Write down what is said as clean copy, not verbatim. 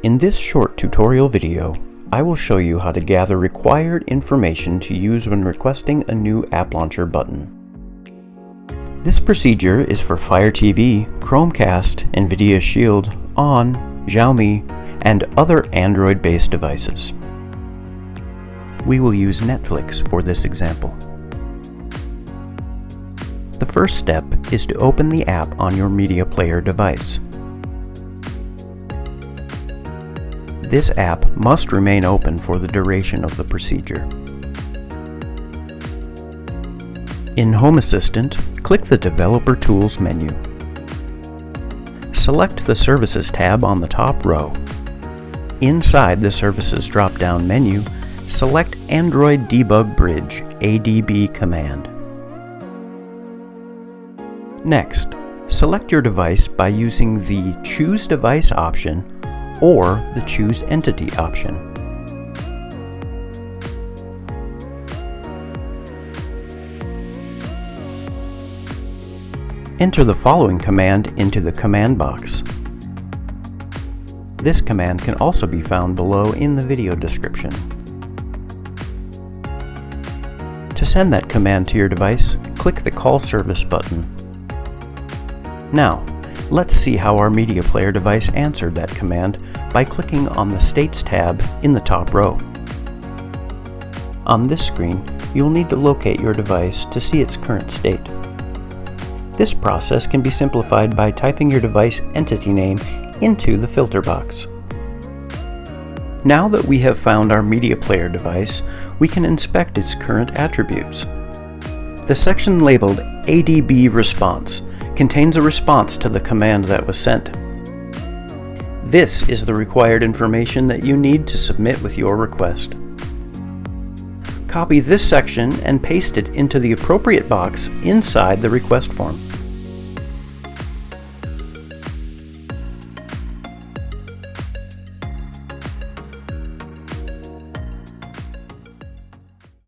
In this short tutorial video, I will show you how to gather required information to use when requesting a new App Launcher button. This procedure is for Fire TV, Chromecast, NVIDIA Shield, ON, Xiaomi, and other Android-based devices. We will use Netflix for this example. The first step is to open the app on your media player device. This app must remain open for the duration of the procedure. In Home Assistant, click the Developer Tools menu. Select the Services tab on the top row. Inside the Services drop-down menu, select Android Debug Bridge ADB command. Next, select your device by using the Choose Device option or the Choose Entity option. Enter the following command into the command box. This command can also be found below in the video description. To send that command to your device, click the Call Service button. Now, let's see how our media player device answered that command by clicking on the States tab in the top row. On this screen, you'll need to locate your device to see its current state. This process can be simplified by typing your device entity name into the filter box. Now that we have found our media player device, we can inspect its current attributes. The section labeled ADB Response contains a response to the command that was sent. This is the required information that you need to submit with your request. Copy this section and paste it into the appropriate box inside the request form.